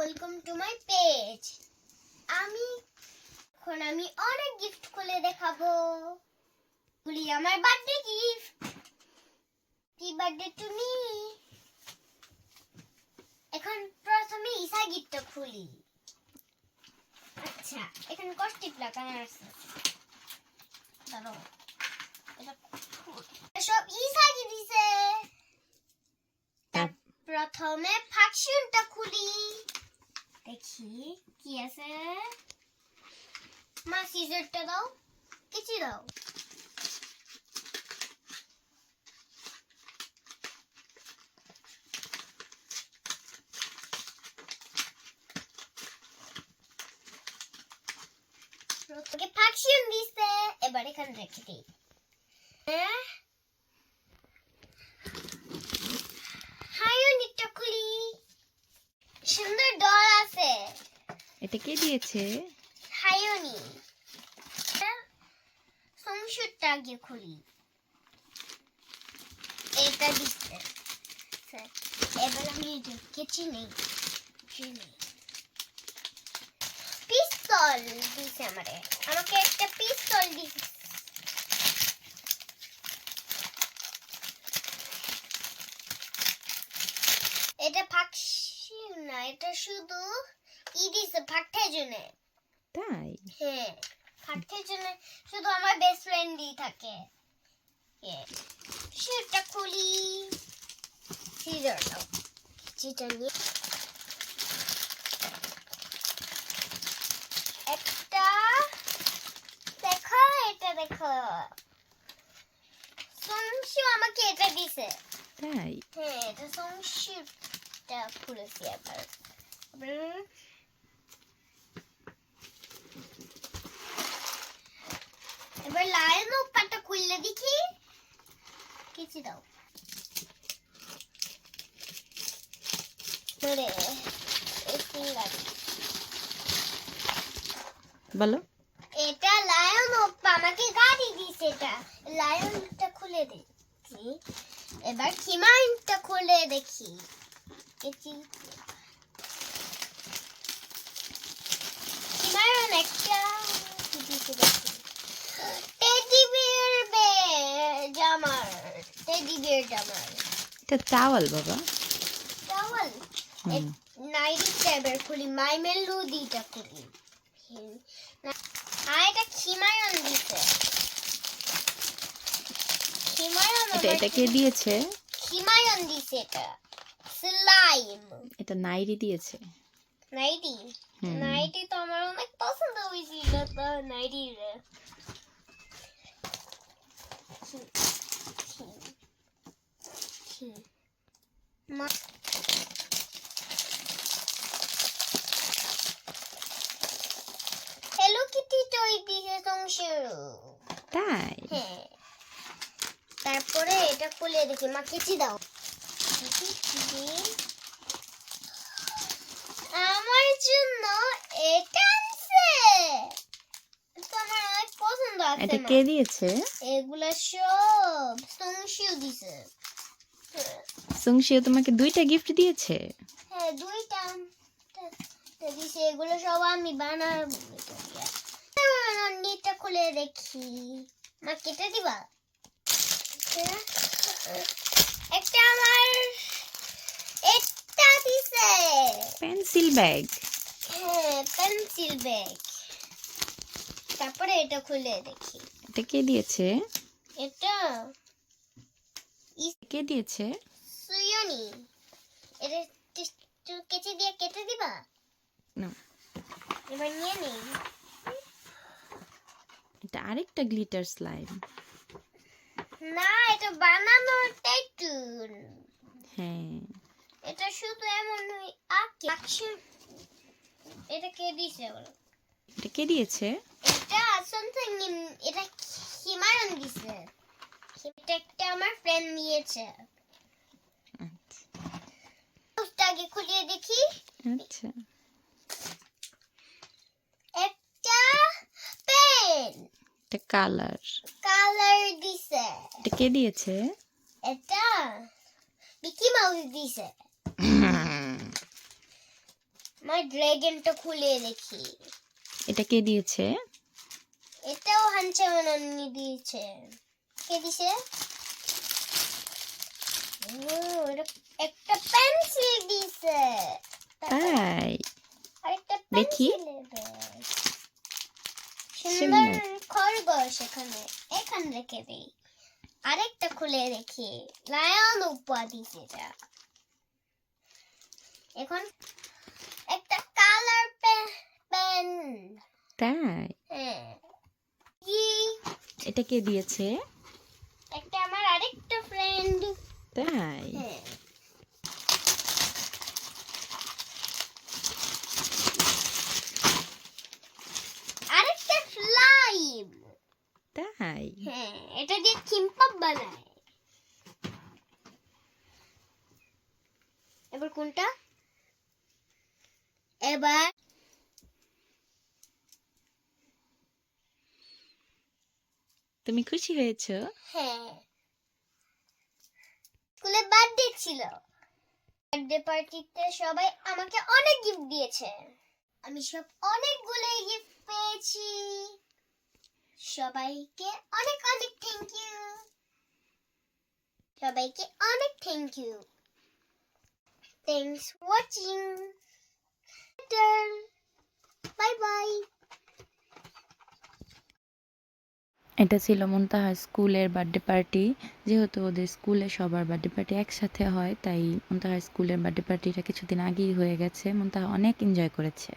Welcome to my page. আমি অনেক gift খুলে দেখাবো। খুলি আমার birthday gift. Happy birthday to me. এখন প্রথমে ইসা গিফটটা খুলি। আচ্ছা, এখানে কষ্টিপ লাগানো আছে। দাঁড়াও, এটা সব ইসা কি দিছে। প্রথমে ফাকশনটা খুলি, দেখি কি আছে। মা সিজারটা দাও, কিছু দাও। ওকে ফাকশন দিছে, এবার এখানে রেখে দিই। হাইওনিটা খুলি, সুন্দর ডল আছে। এটা কে দিয়েছে? হাইওনি। সংশুটটা আগে খুলি, এটা দিচ্ছে। এবার আমি কেচি নেই, পিস্তল দিছে আমাকে একটা পিস্তল দিছে। এটা ফাঁকশি না, এটা শুধু দিছে ফাটার জন্য। তাই? হ্যাঁ, ফাটার জন্য শুধু আমার বেস্ট ফ্রেন্ডই থাকে। সেটা খুলি, সিজার দাও, চিটা নিয়ে একটা দেখো, এটা দেখো। সংশু আমাকে এটা দিছে। তাই? হ্যাঁ, এটা সংশুটা খুলেছি এবার। এবার লাইন উপরটা খুললে দেখি কিছু দাও। ধরে এই ফিঙ্গার বলো। এটা লায়ন ওপা আমাকে গাড়ি দিছে। এটা লায়নটা খুলে দেখি, এবার খিমাইনটা খুলে দেখি। খিমাইন একটা দিছে দেখি। টেডি বিয়ার জামার, টেডি বিয়ার জামার। এটা চাওয়াল বাবা। টাওয়াল। নাইটিটা এবার খুলি, মাই মেলোডিটা খুলি। আর এটা খিমায়ন দিছে। খিমায়ন এটা কে দিয়েছে? খিমায়ন দিছে। এটা স্লাইম। এটা নাইরি দিয়েছে। নাইটি। নাইটি তো আমার অনেক পছন্দ হয়েছিল, তো নাইটি রে। হ্যালো কিটি টয় দিছে সংশু। তাই? হ্যাঁ, তারপরে এটা খুলে দেখি। মা কিছু দাও। আমার জন্য এটা আনছে, তো আমার অনেক পছন্দ আছে। এটা কে দিয়েছে? এগুলা সব সংশু দিছে। সংশিও তোমাকে 2টা গিফট দিয়েছে? হ্যাঁ, 2টা দিছে। এগুলো সব আমি বানাবো। নিটা খুলে দেখি। মা কেটে দিবা। একটা আমার এটা দিছে পেন্সিল ব্যাগ। হ্যাঁ, পেন্সিল ব্যাগ। তারপরে এটা খুলে দেখি। এটা কে দিয়েছে? এটা কে দিয়েছে? সুয়নি। এটা কেচি দিয়ে কেটে দিবা। না, এবার নিয়ে নেই। এটা আরেকটা গ্লিটার স্লাইম। না, এটা বানানো ট্যাটু। হ্যাঁ, এটা শুধু এমন আঁকে। এটা কে দিছে বলো? এটা কে দিয়েছে? এটা সামথিং, এটা হিমায়ন দিছে। এটা একটা আমার ফ্রেন্ড নিয়েছে। আচ্ছা আগে খুলিয়ে দেখি। আচ্ছা। একটা পেন, এটা কালার দিছে। এটা কে দিয়েছে? এটা মিকি মাউস দিছে। মা আমার ড্রাগনটা খুলে দেখি। এটা কে দিয়েছে? এটাও হানচা অনন্যি দিয়েছে। কে দিছে? এটা একটা পেন্সিল দিছে। তাই আরেকটা দেখি। পেন্সিল। সুন্দর সুন্দর। খরগোশ এখানে রেখে দেই। আরেকটা খুলে দেখি। লায়ন উপহার দিছে এটা। এখন একটা কালার পেন। তাই হ্যাঁ। কি? এটা কে দিয়েছে? একটা আমার আরেকটা ফ্রেন্ড। তাই হ্যাঁ। আরেকটা স্লাইম। তাই হ্যাঁ, এটা দিয়ে কিম্পাপ বানায়। এবার কোনটা? এবার তুমি খুশি হয়েছো? হ্যাঁ, স্কুলে বার্থডে ছিল। বার্থডে পার্টিতে সবাই আমাকে অনেক গিফট দিয়েছে। আমি সব অনেকগুলো গিফট পেয়েছি। সবাইকে অনেক অনেক থ্যাংক ইউ। সবাইকে অনেক thank you. Thanks for watching. Bye bye. এটা ছিল মুনতাহার স্কুলের বার্থডে পার্টি। যেহেতু ওদের স্কুলে সবার বার্থডে পার্টি একসাথে হয়, তাই মুনতাহার স্কুলের বার্থডে পার্টিটা কিছুদিন আগেই হয়ে গেছে। মুনতাহা অনেক এনজয় করেছে।